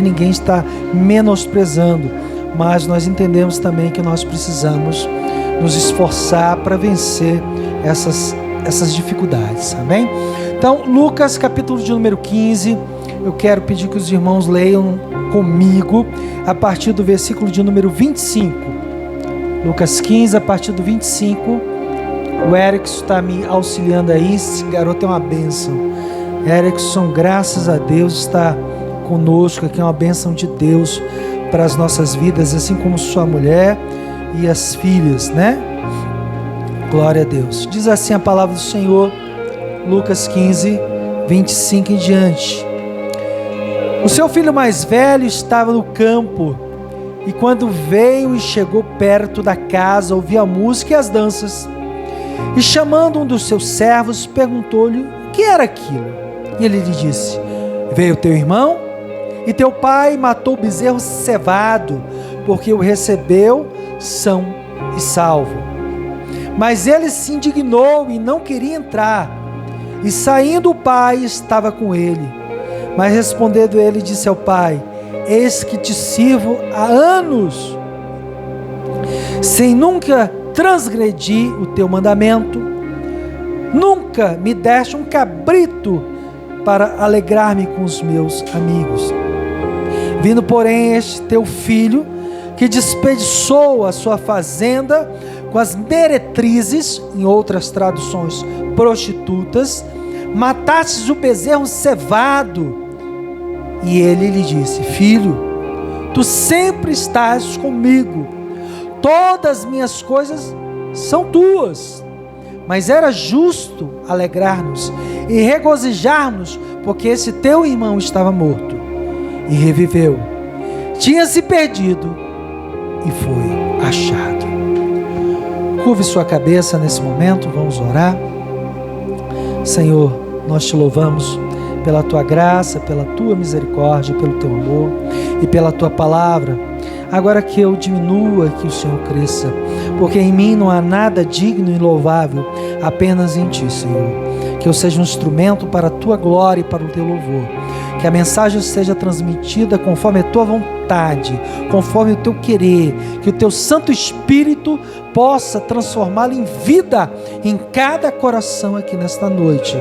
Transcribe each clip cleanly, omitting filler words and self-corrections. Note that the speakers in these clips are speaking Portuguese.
Ninguém está menosprezando, mas nós entendemos também que nós precisamos nos esforçar para vencer essas dificuldades, amém? Então, Lucas capítulo de número 15, eu quero pedir que os irmãos leiam comigo a partir do versículo de número 25. Lucas 15, a partir do 25. O Erickson está me auxiliando aí, esse garoto é uma bênção. Erickson, graças a Deus, está conosco aqui, é uma bênção de Deus para as nossas vidas, assim como sua mulher e as filhas, né? Glória a Deus. Diz assim a palavra do Senhor, Lucas 15, 25 em diante. O seu filho mais velho estava no campo, e quando veio e chegou perto da casa, ouviu a música e as danças, e chamando um dos seus servos, perguntou-lhe o que era aquilo. E ele lhe disse: veio teu irmão, e teu pai matou o bezerro cevado, porque o recebeu são e salvo. Mas ele se indignou e não queria entrar. E saindo o pai estava com ele. Mas respondendo ele, disse ao pai: eis que te sirvo há anos, sem nunca transgredir o teu mandamento. Nunca me deste um cabrito para alegrar-me com os meus amigos. Vindo, porém, este teu filho, que desperdiçou a sua fazenda com as meretrizes, em outras traduções, prostitutas, matastes o bezerro cevado. E ele lhe disse: filho, tu sempre estás comigo, todas as minhas coisas são tuas. Mas era justo alegrar-nos e regozijar-nos, porque esse teu irmão estava morto e reviveu, tinha se perdido e foi achado. Curve sua cabeça nesse momento, vamos orar. Senhor, nós te louvamos pela tua graça, pela tua misericórdia, pelo teu amor e pela tua palavra. Agora que eu diminua, que o Senhor cresça, porque em mim não há nada digno e louvável, apenas em ti, Senhor. Que eu seja um instrumento para a tua glória e para o teu louvor. Que a mensagem seja transmitida conforme a tua vontade, conforme o teu querer. Que o teu Santo Espírito possa transformá-la em vida em cada coração aqui nesta noite.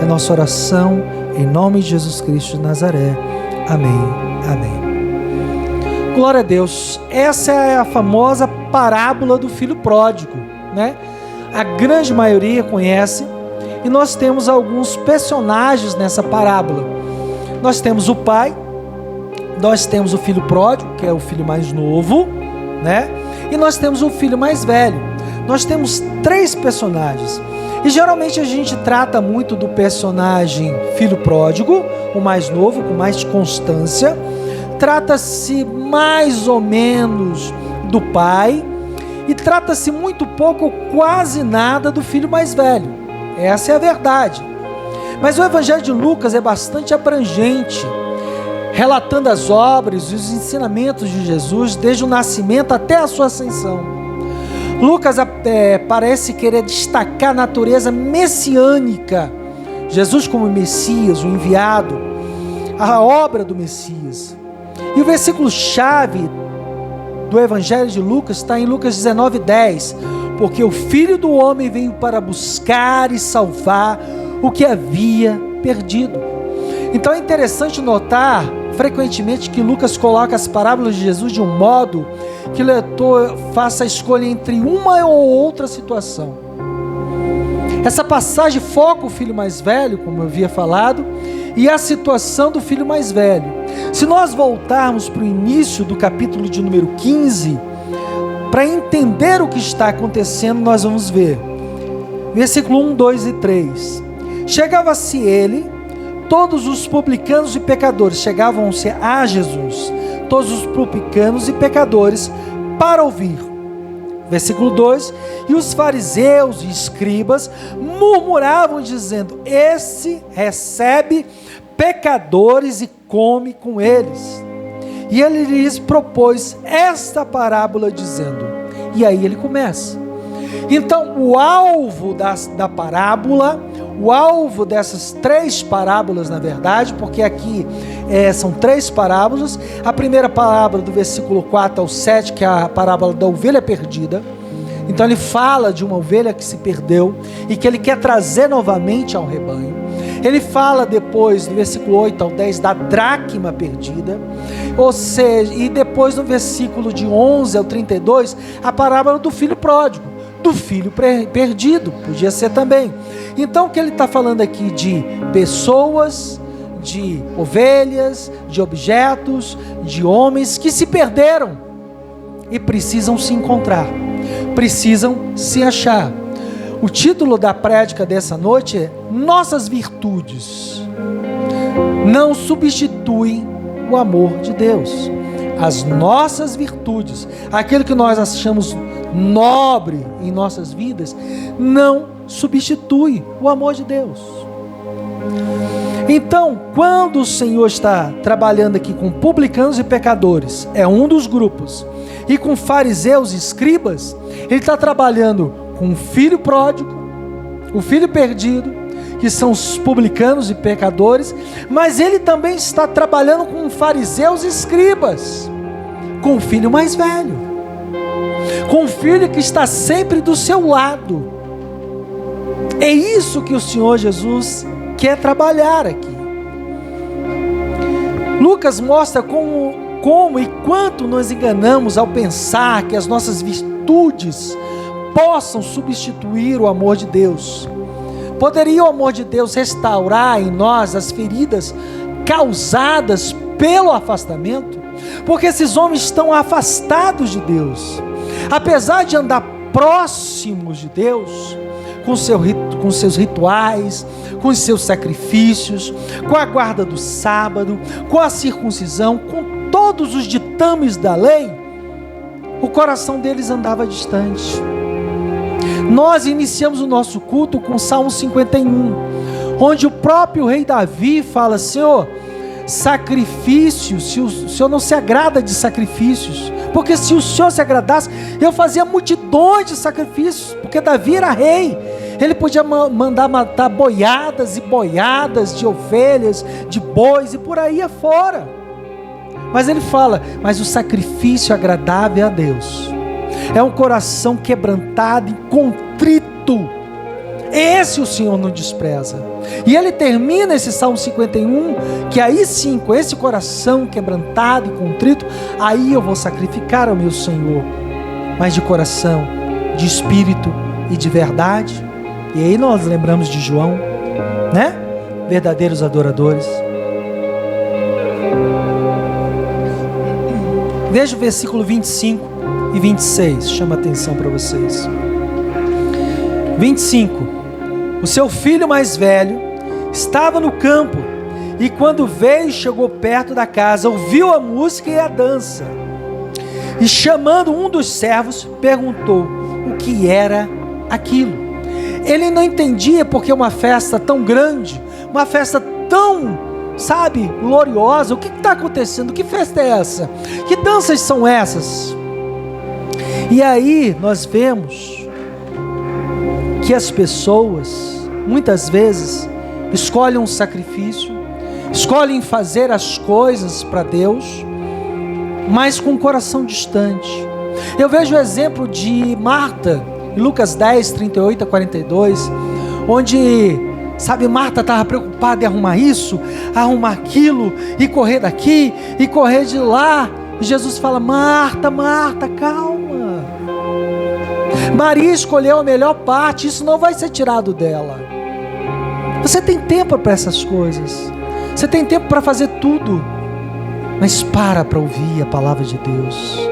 É nossa oração em nome de Jesus Cristo de Nazaré. Amém. Amém. Glória a Deus. Essa é a famosa parábola do filho pródigo, né? A grande maioria conhece, e nós temos alguns personagens nessa parábola. Nós temos o pai, nós temos o filho pródigo, que é o filho mais novo, né? E nós temos o filho mais velho. Nós temos três personagens. E geralmente a gente trata muito do personagem filho pródigo, o mais novo, com mais constância. Trata-se mais ou menos do pai e trata-se muito pouco, quase nada, do filho mais velho. Essa é a verdade. Mas o Evangelho de Lucas é bastante abrangente, relatando as obras e os ensinamentos de Jesus desde o nascimento até a sua ascensão. Lucas parece querer destacar a natureza messiânica, Jesus como Messias, o enviado, a obra do Messias. E o versículo-chave do Evangelho de Lucas está em Lucas 19:10, porque o Filho do Homem veio para buscar e salvar o que havia perdido. Então é interessante notar frequentemente que Lucas coloca as parábolas de Jesus de um modo que o leitor faça a escolha entre uma ou outra situação. Essa passagem foca o filho mais velho, como eu havia falado, e a situação do filho mais velho. Se nós voltarmos para o início do capítulo de número 15, para entender o que está acontecendo, nós vamos ver. Versículo 1, 2 e 3. Chegava-se ele, todos os publicanos e pecadores, chegavam-se a Jesus, todos os publicanos e pecadores, para ouvir. Versículo 2, e os fariseus e escribas murmuravam dizendo: esse recebe pecadores e come com eles. E ele lhes propôs esta parábola dizendo, e aí ele começa. Então o alvo da parábola, o alvo dessas 3 parábolas, na verdade, porque aqui são 3 parábolas. A primeira parábola, do versículo 4 ao 7, que é a parábola da ovelha perdida. Então ele fala de uma ovelha que se perdeu e que ele quer trazer novamente ao rebanho. Ele fala depois, do versículo 8 ao 10, da dracma perdida. Ou seja, e depois no versículo de 11 ao 32, a parábola do filho pródigo, do filho perdido, podia ser também. Então o que ele está falando aqui de pessoas, de ovelhas, de objetos, de homens que se perderam e precisam se encontrar, precisam se achar. O título da prédica dessa noite é: Nossas virtudes não substituem o amor de Deus. As nossas virtudes, aquilo que nós achamos nobre em nossas vidas, não substitui o amor de Deus. Então, quando o Senhor está trabalhando aqui com publicanos e pecadores, é um dos grupos, e com fariseus e escribas, ele está trabalhando com o filho pródigo, o filho perdido, que são os publicanos e pecadores, mas ele também está trabalhando com fariseus e escribas, com o filho mais velho, com o filho que está sempre do seu lado. É isso que o Senhor Jesus quer trabalhar aqui. Lucas mostra como e quanto nos enganamos ao pensar que as nossas virtudes possam substituir o amor de Deus. Poderia o amor de Deus restaurar em nós as feridas causadas pelo afastamento? Porque esses homens estão afastados de Deus. Apesar de andar próximos de Deus, com seus rituais, com os seus sacrifícios, com a guarda do sábado, com a circuncisão, com todos os ditames da lei, o coração deles andava distante. Nós iniciamos o nosso culto com o Salmo 51, onde o próprio rei Davi fala: Senhor, sacrifícios, se o Senhor não se agrada de sacrifícios, porque se o Senhor se agradasse, eu fazia multidões de sacrifícios, porque Davi era rei, ele podia mandar matar boiadas e boiadas de ovelhas, de bois e por aí afora. Mas ele fala: mas o sacrifício agradável a Deus é um coração quebrantado e contrito. Esse o Senhor não despreza. E ele termina esse Salmo 51, que aí sim, com esse coração quebrantado e contrito, aí eu vou sacrificar ao meu Senhor, mas de coração, de espírito e de verdade. E aí nós lembramos de João, né? Verdadeiros adoradores. Veja o versículo 25 e 26, chama atenção para vocês. 25. O seu filho mais velho estava no campo, e quando veio, chegou perto da casa, ouviu a música e a dança, e chamando um dos servos, perguntou o que era aquilo. Ele não entendia porque uma festa tão grande, uma festa tão, gloriosa, o que está acontecendo? Que festa é essa? Que danças são essas? E aí nós vemos que as pessoas, muitas vezes, escolhem um sacrifício, escolhem fazer as coisas para Deus, mas com o coração distante. Eu vejo o exemplo de Marta, em Lucas 10, 38 a 42, onde, Marta estava preocupada em arrumar isso, arrumar aquilo, e correr daqui, e correr de lá, e Jesus fala: Marta, Marta, calma. Maria escolheu a melhor parte, isso não vai ser tirado dela. Você tem tempo para essas coisas, você tem tempo para fazer tudo, mas para ouvir a palavra de Deus.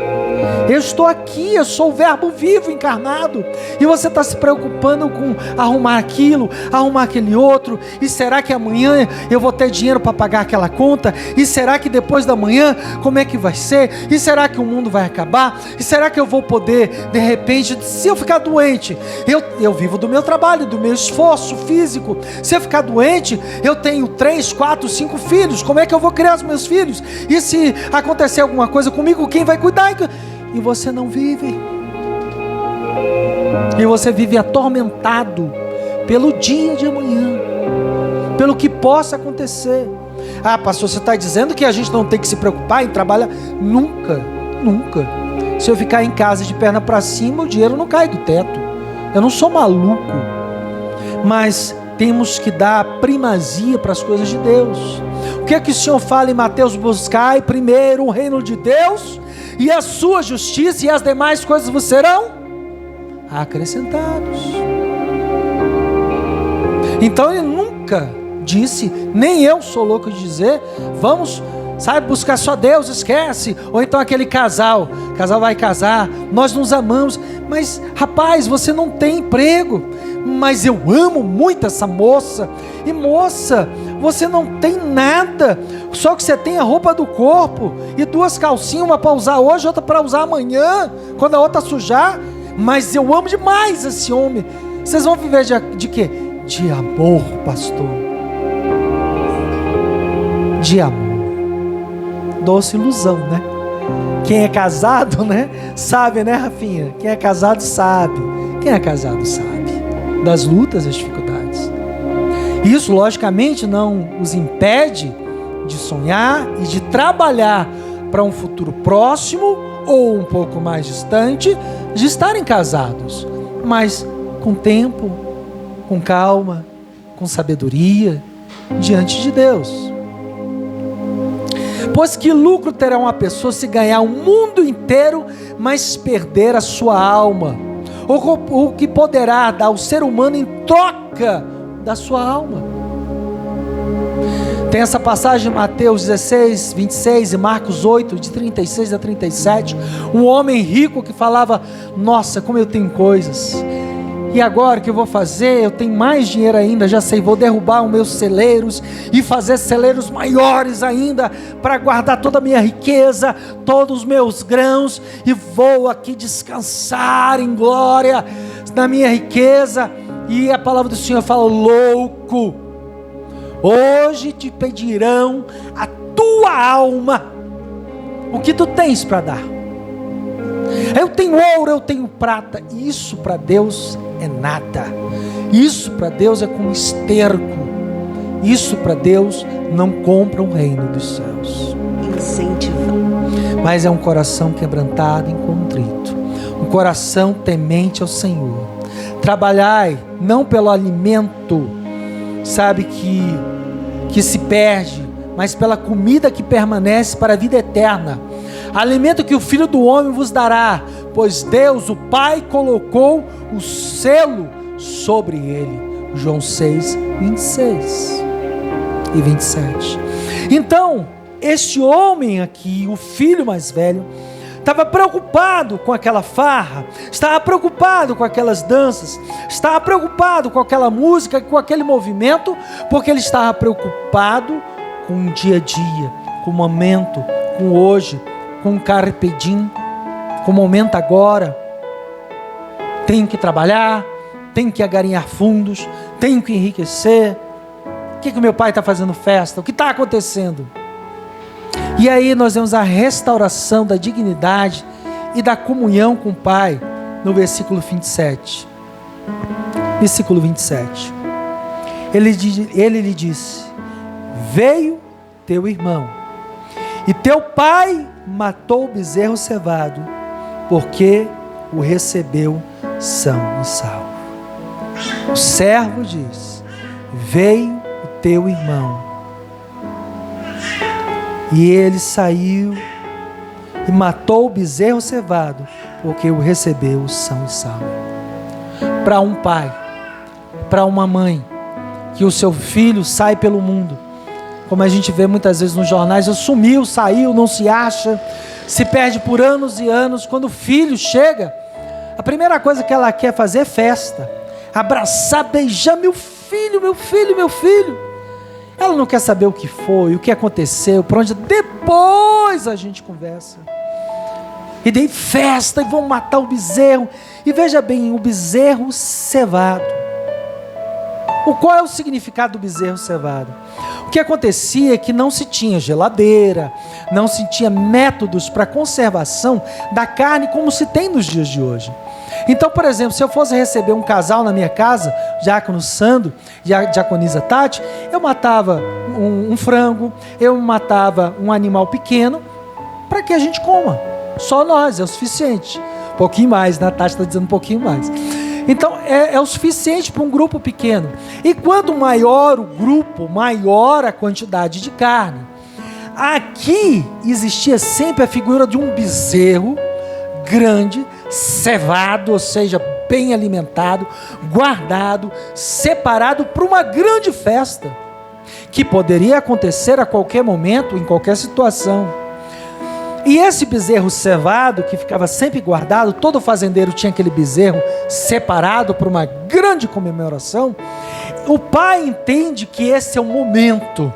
Eu estou aqui, eu sou o verbo vivo encarnado, e você está se preocupando com arrumar aquilo, arrumar aquele outro, e será que amanhã eu vou ter dinheiro para pagar aquela conta? E será que depois da manhã, como é que vai ser? E será que o mundo vai acabar? E será que eu vou poder, de repente, se eu ficar doente, eu vivo do meu trabalho, do meu esforço físico, se eu ficar doente, eu tenho 3, 4, 5 filhos, como é que eu vou criar os meus filhos? E se acontecer alguma coisa comigo, quem vai cuidar? E você não vive, e você vive atormentado pelo dia de amanhã, pelo que possa acontecer. Ah, pastor, você está dizendo que a gente não tem que se preocupar em trabalhar? Nunca, nunca. Se eu ficar em casa de perna para cima, o dinheiro não cai do teto. Eu não sou maluco. Mas temos que dar primazia para as coisas de Deus. O que é que o Senhor fala em Mateus? Buscai primeiro o reino de Deus e a sua justiça, e as demais coisas vos serão acrescentados. Então ele nunca disse, nem eu sou louco de dizer, vamos, sabe, buscar só Deus, esquece. Ou então aquele casal vai casar, nós nos amamos, mas rapaz, você não tem emprego, mas eu amo muito essa moça. E moça, você não tem nada, só que você tem a roupa do corpo e 2 calcinhas, uma para usar hoje, outra para usar amanhã, quando a outra sujar. Mas eu amo demais esse homem. Vocês vão viver de quê? De amor, pastor. De amor. Doce ilusão, né? Quem é casado, né? Sabe, né, Rafinha? Quem é casado sabe. Quem é casado sabe das lutas, das dificuldades. Isso, logicamente, não os impede de sonhar e de trabalhar para um futuro próximo ou um pouco mais distante, de estarem casados, mas com tempo, com calma, com sabedoria, diante de Deus. Pois que lucro terá uma pessoa se ganhar o mundo inteiro, mas perder a sua alma? Ou o que poderá dar o ser humano em troca da sua alma? Tem essa passagem em Mateus 16, 26 e Marcos 8, de 36 a 37. Um homem rico que falava, nossa, como eu tenho coisas. E agora o que eu vou fazer? Eu tenho mais dinheiro ainda, já sei, vou derrubar os meus celeiros e fazer celeiros maiores ainda, para guardar toda a minha riqueza, todos os meus grãos, e vou aqui descansar em glória na minha riqueza. E a palavra do Senhor fala, louco, hoje te pedirão a tua alma. O que tu tens para dar? Eu tenho ouro, eu tenho prata. Isso para Deus é nada. Isso para Deus é como esterco. Isso para Deus não compra o reino dos céus. Mas é um coração quebrantado e contrito, um coração temente ao Senhor. Trabalhai não pelo alimento, sabe, que se perde, mas pela comida que permanece para a vida eterna. Alimento que o Filho do Homem vos dará, pois Deus, o Pai, colocou o selo sobre ele. João 6, 26 e 27. Então, este homem aqui, o filho mais velho, estava preocupado com aquela farra, estava preocupado com aquelas danças, estava preocupado com aquela música, com aquele movimento, porque ele estava preocupado com o dia a dia, com o momento, com o hoje, com o carpe diem, com o momento agora. Tenho que trabalhar, tenho que agarinhar fundos, tenho que enriquecer. O que o meu pai está fazendo festa? O que está acontecendo? E aí nós vemos a restauração da dignidade e da comunhão com o Pai, no versículo 27. Versículo 27. Ele lhe disse, veio teu irmão, e teu pai matou o bezerro cevado, porque o recebeu são e salvo. O servo diz, veio o teu irmão, e ele saiu e matou o bezerro cevado, porque o recebeu são e salvo. Para um pai, para uma mãe, que o seu filho sai pelo mundo, como a gente vê muitas vezes nos jornais, sumiu, saiu, não se acha, se perde por anos e anos. Quando o filho chega, a primeira coisa que ela quer fazer é festa, abraçar, beijar, meu filho, meu filho, meu filho. Ela não quer saber o que foi, o que aconteceu, por onde. Depois a gente conversa. E daí festa, e vão matar o bezerro. E veja bem, o bezerro cevado. Qual é o significado do bezerro cevado? O que acontecia é que não se tinha geladeira, não se tinha métodos para conservação da carne como se tem nos dias de hoje. Então, por exemplo, se eu fosse receber um casal na minha casa, Diácono Sandro e a Diaconisa Tati, eu matava um frango, eu matava um animal pequeno para que a gente coma. Só nós, é o suficiente. Um pouquinho mais, né? A Tati está dizendo um pouquinho mais. Então, é o suficiente para um grupo pequeno. E quanto maior o grupo, maior a quantidade de carne. Aqui existia sempre a figura de um bezerro grande, cevado, ou seja, bem alimentado, guardado, separado para uma grande festa, que poderia acontecer a qualquer momento, em qualquer situação. E esse bezerro cevado, que ficava sempre guardado, todo fazendeiro tinha aquele bezerro separado para uma grande comemoração. O pai entende que esse é o momento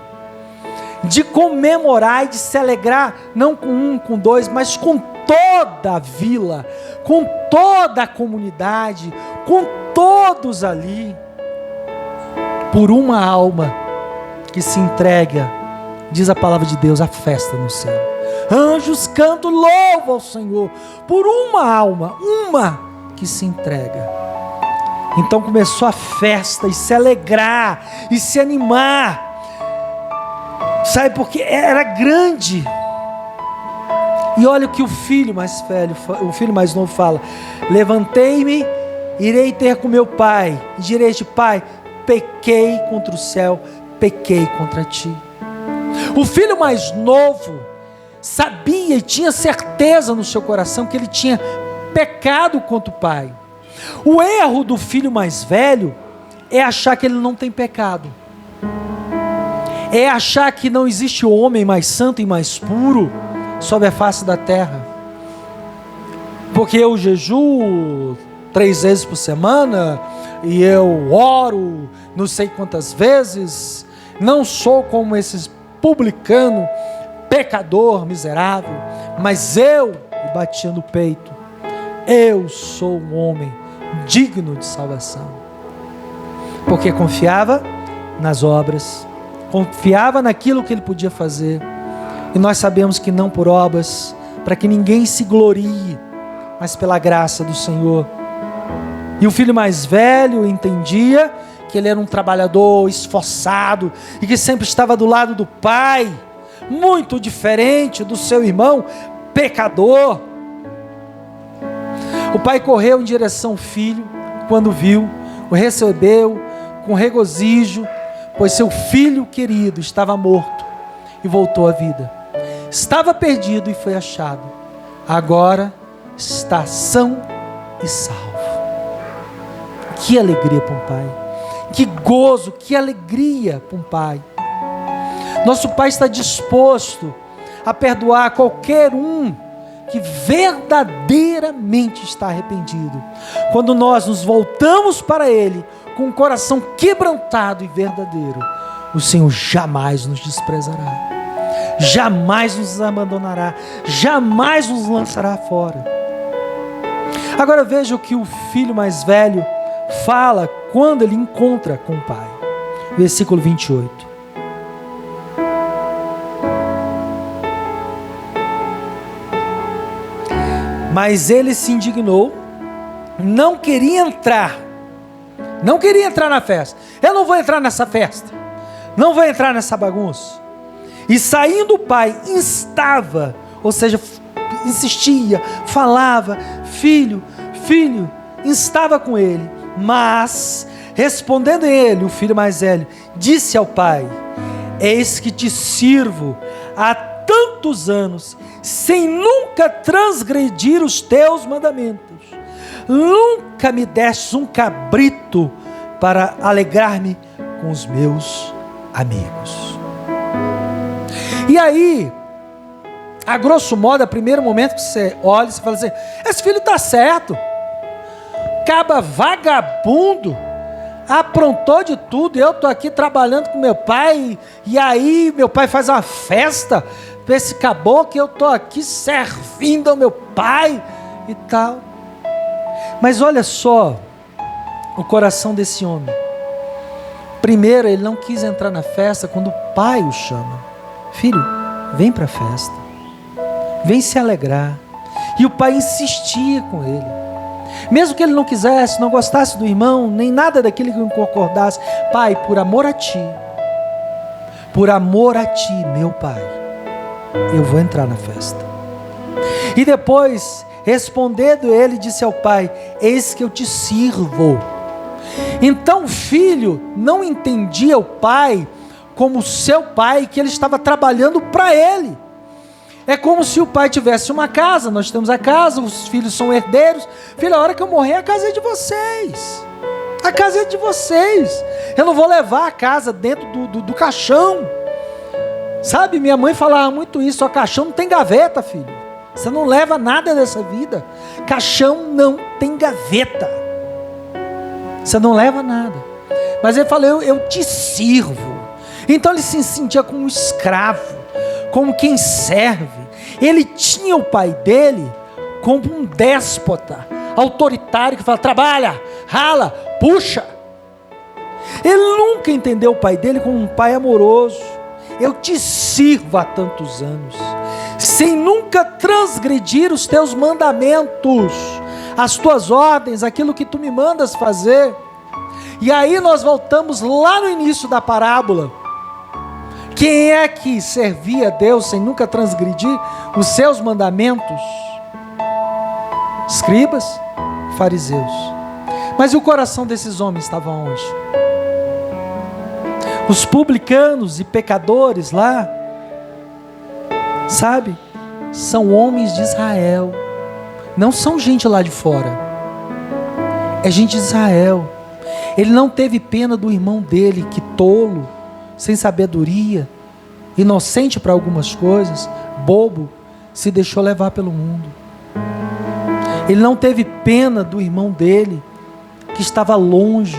de comemorar e de se alegrar, não com um, com dois, mas com toda a vila, com toda a comunidade, com todos ali, por uma alma que se entrega, diz a palavra de Deus, a festa no céu. Anjos cantam, louvam ao Senhor, por uma alma, uma que se entrega. Então começou a festa, e se alegrar, e se animar, sabe, porque era grande. E olha o que o filho mais velho, o filho mais novo fala: levantei-me, irei ter com meu pai, e direi: pai, pequei contra o céu, pequei contra ti. O filho mais novo sabia e tinha certeza no seu coração que ele tinha pecado contra o pai. O erro do filho mais velho é achar que ele não tem pecado, é achar que não existe homem mais santo e mais puro sobre a face da terra, porque eu jejuo 3 vezes por semana, e eu oro não sei quantas vezes, não sou como esses publicanos, pecador miserável, mas eu, e batia no peito, eu sou um homem digno de salvação, porque confiava nas obras, confiava naquilo que ele podia fazer. E nós sabemos que não por obras, para que ninguém se glorie, mas pela graça do Senhor. E o filho mais velho entendia que ele era um trabalhador esforçado e que sempre estava do lado do pai, muito diferente do seu irmão pecador. O pai correu em direção ao filho, quando viu, o recebeu com regozijo, pois seu filho querido estava morto e voltou à vida. Estava perdido e foi achado. Agora está são e salvo. Que alegria para um pai. Que gozo, que alegria para um pai. Nosso pai está disposto a perdoar qualquer um que verdadeiramente está arrependido. Quando nós nos voltamos para Ele com um coração quebrantado e verdadeiro, o Senhor jamais nos desprezará, jamais nos abandonará, jamais nos lançará fora. Agora veja o que o filho mais velho fala quando ele encontra com o pai. Versículo 28. Mas ele se indignou, não queria entrar na festa. Eu não vou entrar nessa festa, não vou entrar nessa bagunça. E saindo o pai, instava, ou seja, insistia, falava: filho, filho, instava com ele. Mas, respondendo ele, o filho mais velho, disse ao pai: eis que te sirvo há tantos anos, sem nunca transgredir os teus mandamentos. Nunca me destes um cabrito para alegrar-me com os meus amigos. E aí, a grosso modo, a primeiro momento que você olha, você fala assim: esse filho está certo, caba vagabundo, aprontou de tudo, eu estou aqui trabalhando com meu pai, e aí meu pai faz uma festa para esse caboclo, eu estou aqui servindo ao meu pai e tal. Mas olha só o coração desse homem. Primeiro, ele não quis entrar na festa quando o pai o chama. Filho, vem para a festa. Vem se alegrar. E o pai insistia com ele. Mesmo que ele não quisesse, não gostasse do irmão, nem nada daquilo que não concordasse. Pai, por amor a ti, meu pai, eu vou entrar na festa. E depois, respondendo ele, disse ao pai: eis que eu te sirvo. Então o filho não entendia o pai como seu pai, que ele estava trabalhando para ele. É como se o pai tivesse uma casa, nós temos a casa, os filhos são herdeiros. Filho, a hora que eu morrer, a casa é de vocês. A casa é de vocês. Eu não vou levar a casa dentro do caixão. Sabe, minha mãe falava muito isso: ó, caixão não tem gaveta, filho. Você não leva nada dessa vida. Caixão não tem gaveta. Você não leva nada. Mas ele falou: eu te sirvo. Então ele se sentia como um escravo, como quem serve. Ele tinha o pai dele como um déspota, autoritário, que fala: trabalha, rala, puxa. Ele nunca entendeu o pai dele como um pai amoroso. Eu te sirvo há tantos anos, sem nunca transgredir os teus mandamentos, as tuas ordens, aquilo que tu me mandas fazer. E aí nós voltamos lá no início da parábola. Quem é que servia a Deus sem nunca transgredir os seus mandamentos? Escribas, fariseus. Mas e o coração desses homens estava onde? Os publicanos e pecadores lá, sabe, são homens de Israel, não são gente lá de fora, é gente de Israel. Ele não teve pena do irmão dele, que tolo, sem sabedoria, inocente para algumas coisas, bobo, se deixou levar pelo mundo. Ele não teve pena do irmão dele, que estava longe.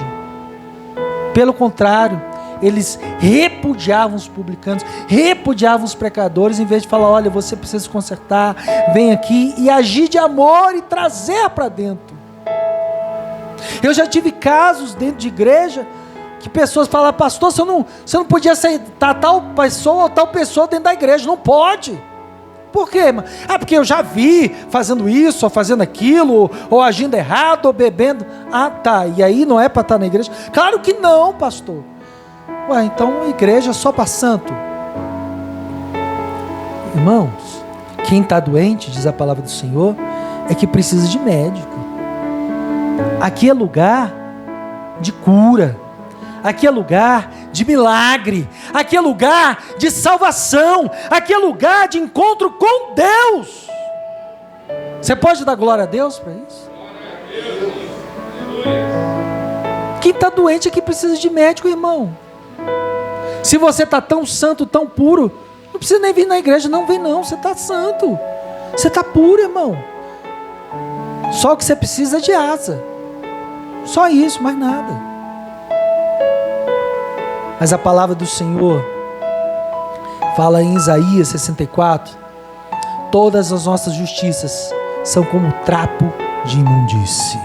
Pelo contrário, eles repudiavam os publicanos, repudiavam os pecadores, em vez de falar: olha, você precisa se consertar, vem aqui, e agir de amor e trazer para dentro. Eu já tive casos dentro de igreja, que pessoas falam: pastor, você não podia aceitar tal pessoa ou tal pessoa dentro da igreja. Não pode. Por quê? Porque eu já vi fazendo isso, ou fazendo aquilo, ou agindo errado, ou bebendo. Ah, tá, e aí não é para estar na igreja? Claro que não, pastor. Ué, então igreja só para santo. Irmãos, quem está doente, diz a palavra do Senhor, é que precisa de médico. Aqui é lugar de cura, aqui é lugar de milagre, aqui é lugar de salvação, aqui é lugar de encontro com Deus. Você pode dar glória a Deus para isso? Quem está doente aqui precisa de médico, irmão. Se você está tão santo, tão puro, não precisa nem vir na igreja. Não vem não, você está santo, você está puro, irmão. Só o que você precisa é de asa, só isso, mais nada. Mas a palavra do Senhor fala em Isaías 64: todas as nossas justiças são como trapo de imundície.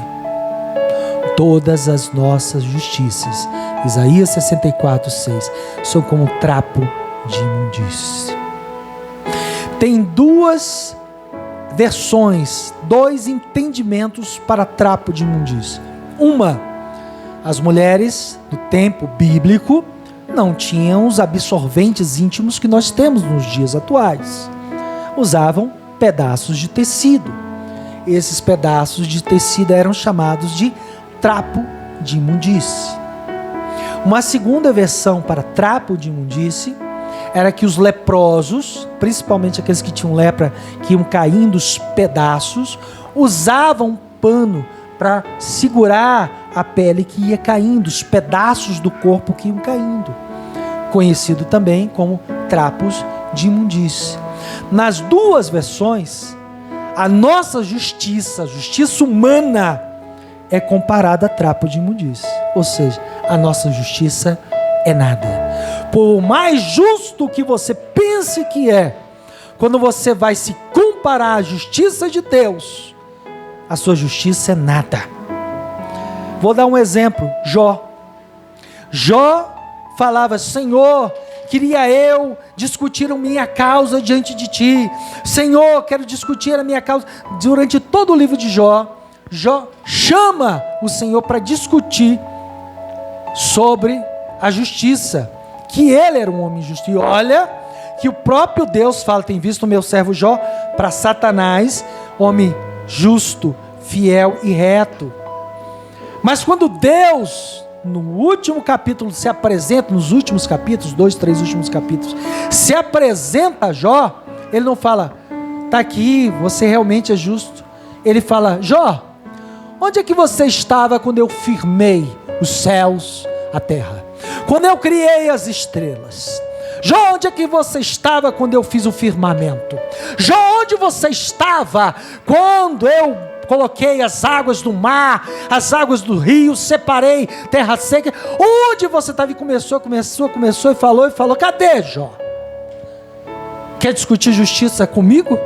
Todas as nossas justiças, Isaías 64, 6, são como trapo de imundície. Tem duas versões, dois entendimentos para trapo de imundície. Uma, as mulheres do tempo bíblico não tinham os absorventes íntimos que nós temos nos dias atuais. Usavam pedaços de tecido. Esses pedaços de tecido eram chamados de trapo de imundície. Uma segunda versão para trapo de imundície era que os leprosos, principalmente aqueles que tinham lepra, que iam caindo os pedaços, usavam um pano para segurar a pele que ia caindo, os pedaços do corpo que iam caindo, conhecido também como trapos de imundície. Nas duas versões, a nossa justiça, a justiça humana, é comparada a trapo de imundície. Ou seja, a nossa justiça é nada. Por mais justo que você pense que é, quando você vai se comparar à justiça de Deus, a sua justiça é nada. Vou dar um exemplo. Jó falava: Senhor, queria eu discutir a minha causa diante de ti. Senhor, quero discutir a minha causa. Durante todo o livro de Jó, Jó chama o Senhor para discutir sobre a justiça, que ele era um homem justo. E olha que o próprio Deus fala: tem visto o meu servo Jó, para Satanás, homem justo, fiel e reto. Mas quando Deus, no último capítulo, se apresenta, nos últimos capítulos, 2, 3 últimos capítulos, se apresenta a Jó, ele não fala: está aqui, você realmente é justo. Ele fala: Jó, onde é que você estava quando eu firmei os céus, a terra? Quando eu criei as estrelas? Jó, onde é que você estava quando eu fiz o firmamento? Jó, onde você estava quando eu coloquei as águas do mar, as águas do rio, separei terra seca? Onde você estava? E começou e falou. Cadê, Jó? Quer discutir justiça comigo?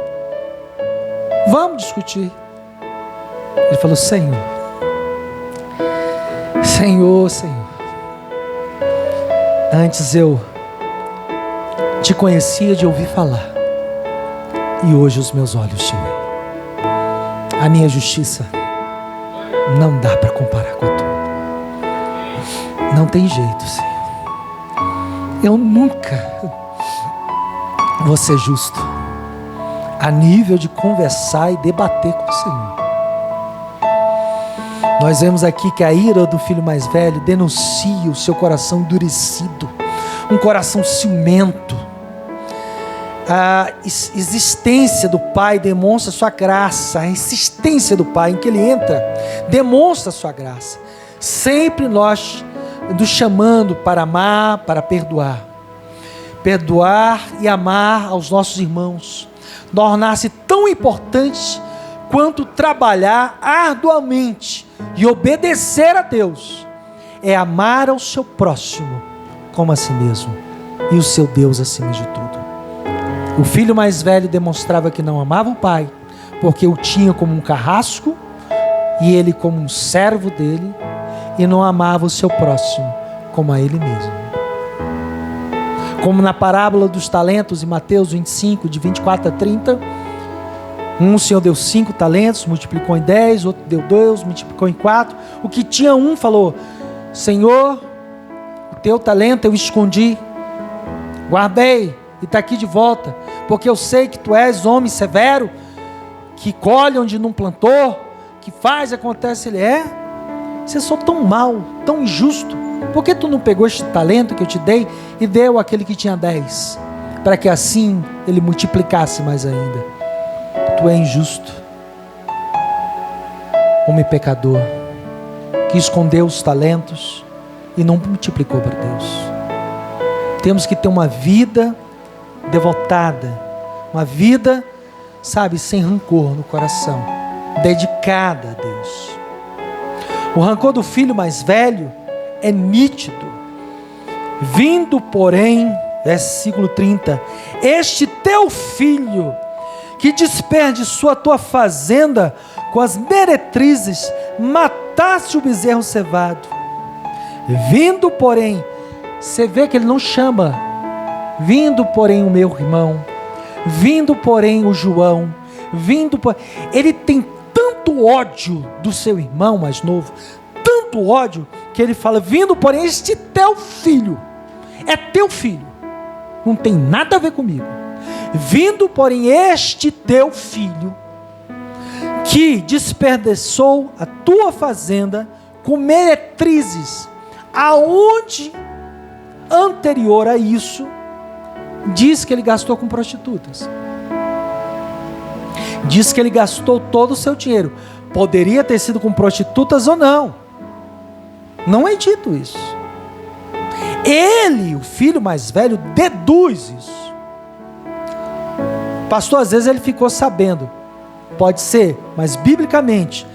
Vamos discutir. Ele falou: Senhor, antes eu te conhecia de ouvir falar, e hoje os meus olhos te veem. A minha justiça não dá para comparar com a tua. Não tem jeito, Senhor. Eu nunca vou ser justo a nível de conversar e debater com o Senhor. Nós vemos aqui que a ira do filho mais velho denuncia o seu coração endurecido, um coração ciumento. A existência do pai demonstra sua graça, a insistência do pai em que ele entra demonstra sua graça. Sempre nós nos chamando para amar, para perdoar e amar aos nossos irmãos, tornar-se tão importante quanto trabalhar arduamente e obedecer a Deus. É amar ao seu próximo como a si mesmo, e o seu Deus acima de tudo. O filho mais velho demonstrava que não amava o pai, porque o tinha como um carrasco e ele como um servo dele, e não amava o seu próximo como a ele mesmo. Como na parábola dos talentos, em Mateus 25, de 24 a 30, o Senhor deu 5 talentos, multiplicou em 10, outro deu 2, multiplicou em 4. O que tinha um falou: Senhor, o teu talento eu escondi, guardei, e está aqui de volta, porque eu sei que tu és homem severo, que colhe onde não plantou, que faz, acontece. Ele é: você sou tão mau, tão injusto, por que tu não pegou este talento que eu te dei e deu àquele que tinha 10, para que assim ele multiplicasse mais ainda? Tu é injusto, homem pecador, que escondeu os talentos e não multiplicou para Deus. Temos que ter uma vida devotada, uma vida, sem rancor no coração, dedicada a Deus. O rancor do filho mais velho é nítido. Vindo, porém, versículo 30, este teu filho, que desperdiçou a tua fazenda com as meretrizes, mataste o bezerro cevado. Vindo, porém, você vê que ele não chama: vindo, porém, o meu irmão, vindo, porém, o João, ele tem tanto ódio do seu irmão mais novo, tanto ódio, que ele fala: vindo, porém, este teu filho, é teu filho, não tem nada a ver comigo. Vindo, porém, este teu filho, que desperdiçou a tua fazenda com meretrizes, aonde anterior a isso, diz que ele gastou com prostitutas. Diz que ele gastou todo o seu dinheiro. Poderia ter sido com prostitutas ou não. Não é dito isso. Ele, o filho mais velho, deduz isso. Pastor, às vezes ele ficou sabendo. Pode ser, mas biblicamente,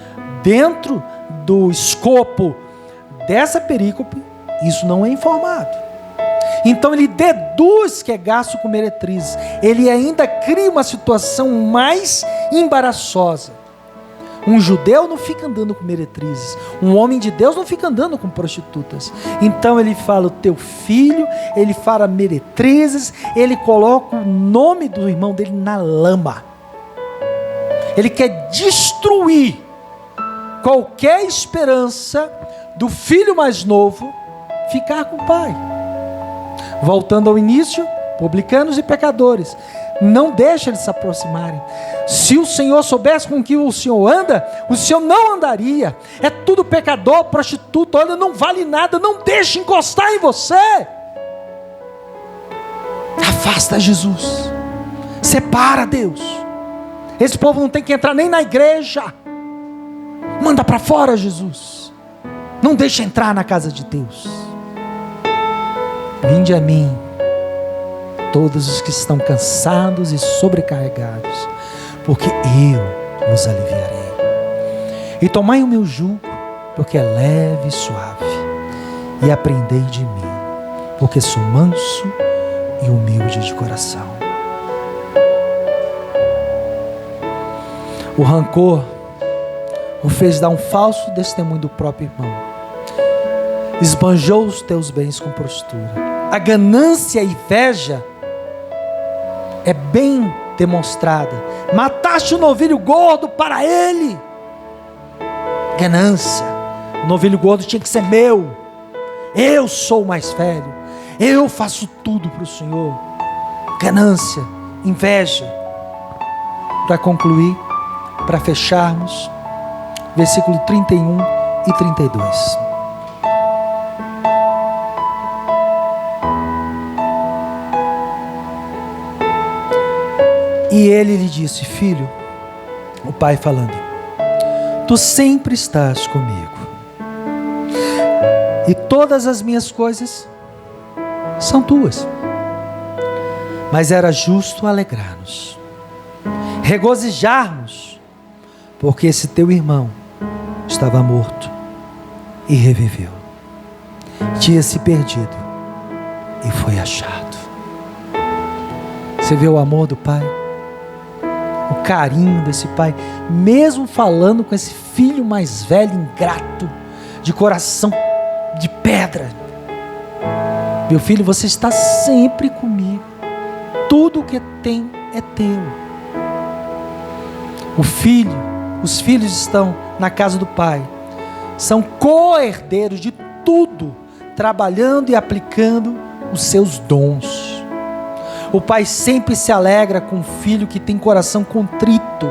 dentro do escopo dessa perícope, isso não é informado. Então ele deduz que é gasto com meretrizes. Ele ainda cria uma situação mais embaraçosa. Um judeu não fica andando com meretrizes. Um homem de Deus não fica andando com prostitutas. Então ele fala o teu filho, ele fala meretrizes, ele coloca o nome do irmão dele na lama. Ele quer destruir qualquer esperança do filho mais novo ficar com o pai. Voltando ao início, publicanos e pecadores, não deixa eles se aproximarem. Se o Senhor soubesse com que o Senhor anda, o Senhor não andaria. É tudo pecador, prostituta, olha, não vale nada, não deixe encostar em você. Afasta Jesus, separa Deus. Esse povo não tem que entrar nem na igreja. Manda para fora, Jesus. Não deixa entrar na casa de Deus. Vinde a mim, todos os que estão cansados e sobrecarregados, porque eu vos aliviarei. E tomai o meu jugo, porque é leve e suave, e aprendei de mim, porque sou manso e humilde de coração. O rancor o fez dar um falso testemunho do próprio irmão. Esbanjou os teus bens com prostituta. A ganância e inveja é bem demonstrada. Mataste o novilho gordo para ele. Ganância. O novilho gordo tinha que ser meu. Eu sou o mais velho. Eu faço tudo para o Senhor. Ganância, inveja. Para concluir, para fecharmos, versículo 31 e 32. E ele lhe disse: filho, o pai falando, tu sempre estás comigo, e todas as minhas coisas são tuas. Mas era justo alegrar-nos, regozijar-nos, porque esse teu irmão estava morto e reviveu, tinha se perdido e foi achado. Você vê o amor do pai? O carinho desse pai, mesmo falando com esse filho mais velho, ingrato, de coração de pedra. Meu filho, você está sempre comigo. Tudo o que tem é teu. Os filhos estão na casa do pai. São co-herdeiros de tudo, trabalhando e aplicando os seus dons. O pai sempre se alegra com o filho que tem coração contrito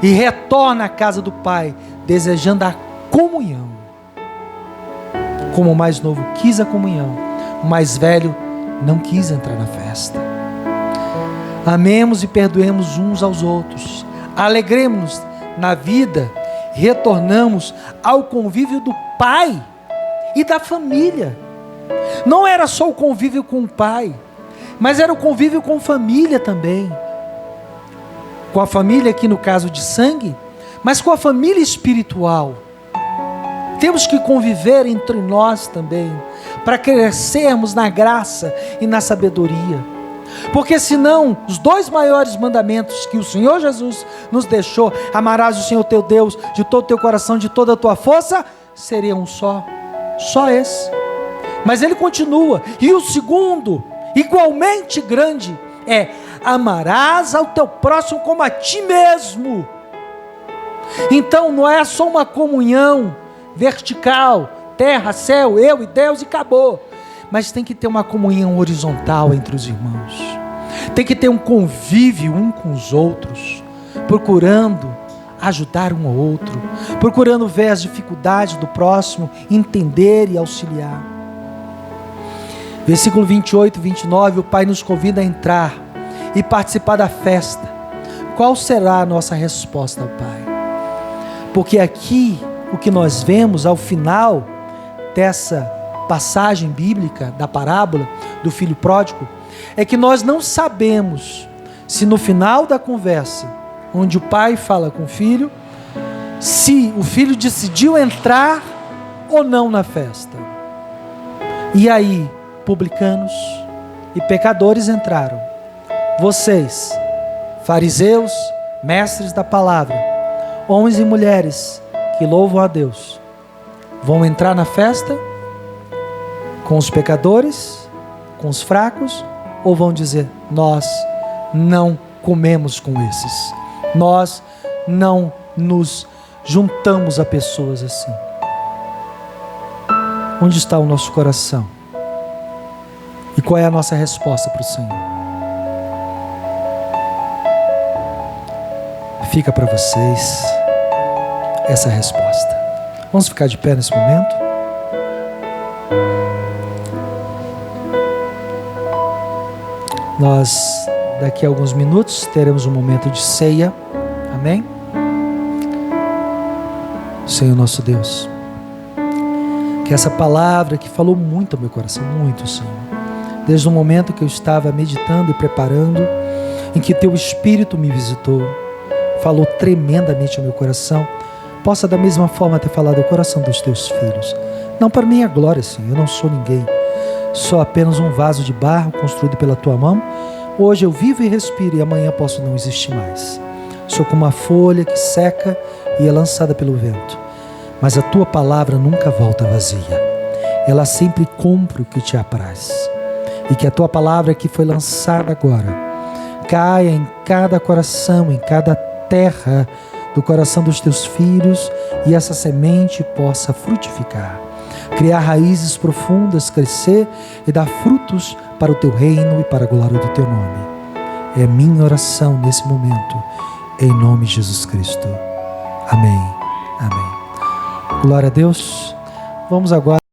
e retorna à casa do pai, desejando a comunhão. Como o mais novo quis a comunhão, o mais velho não quis entrar na festa. Amemos e perdoemos uns aos outros. Alegremos-nos na vida, retornamos ao convívio do pai e da família. Não era só o convívio com o pai, mas era o convívio com família também. Com a família aqui no caso de sangue, mas com a família espiritual. Temos que conviver entre nós também, para crescermos na graça e na sabedoria. Porque senão, os dois maiores mandamentos que o Senhor Jesus nos deixou, amarás o Senhor teu Deus de todo o teu coração, de toda a tua força, seria um só esse. Mas ele continua, e o segundo, igualmente grande, é: amarás ao teu próximo como a ti mesmo. Então não é só uma comunhão vertical, terra, céu, eu e Deus e acabou. Mas tem que ter uma comunhão horizontal entre os irmãos. Tem que ter um convívio um com os outros, procurando ajudar um ao outro, procurando ver as dificuldades do próximo, entender e auxiliar. Versículo 28 e 29, o pai nos convida a entrar e participar da festa. Qual será a nossa resposta ao pai? Porque aqui, o que nós vemos ao final dessa passagem bíblica, da parábola do filho pródigo, é que nós não sabemos se no final da conversa, onde o pai fala com o filho, se o filho decidiu entrar ou não na festa. E aí, publicanos e pecadores entraram. Vocês, fariseus, mestres da palavra, homens e mulheres que louvam a Deus, vão entrar na festa com os pecadores, com os fracos, ou vão dizer: nós não comemos com esses, nós não nos juntamos a pessoas assim? Onde está o nosso coração? E qual é a nossa resposta para o Senhor? Fica para vocês essa resposta. Vamos ficar de pé nesse momento? Nós, daqui a alguns minutos, teremos um momento de ceia. Amém? Senhor nosso Deus, que essa palavra que falou muito ao meu coração, muito, Senhor, desde o momento que eu estava meditando e preparando, em que Teu Espírito me visitou, falou tremendamente ao meu coração, possa da mesma forma ter falado ao coração dos Teus filhos. Não para minha glória, Senhor, eu não sou ninguém, sou apenas um vaso de barro construído pela Tua mão. Hoje eu vivo e respiro e amanhã posso não existir mais. Sou como uma folha que seca e é lançada pelo vento. Mas a Tua palavra nunca volta vazia. Ela sempre cumpre o que Te apraz. E que a Tua palavra que foi lançada agora caia em cada coração, em cada terra do coração dos Teus filhos, e essa semente possa frutificar, criar raízes profundas, crescer e dar frutos para o Teu reino e para a glória do Teu nome. É minha oração nesse momento, em nome de Jesus Cristo. Amém. Amém. Glória a Deus. Vamos agora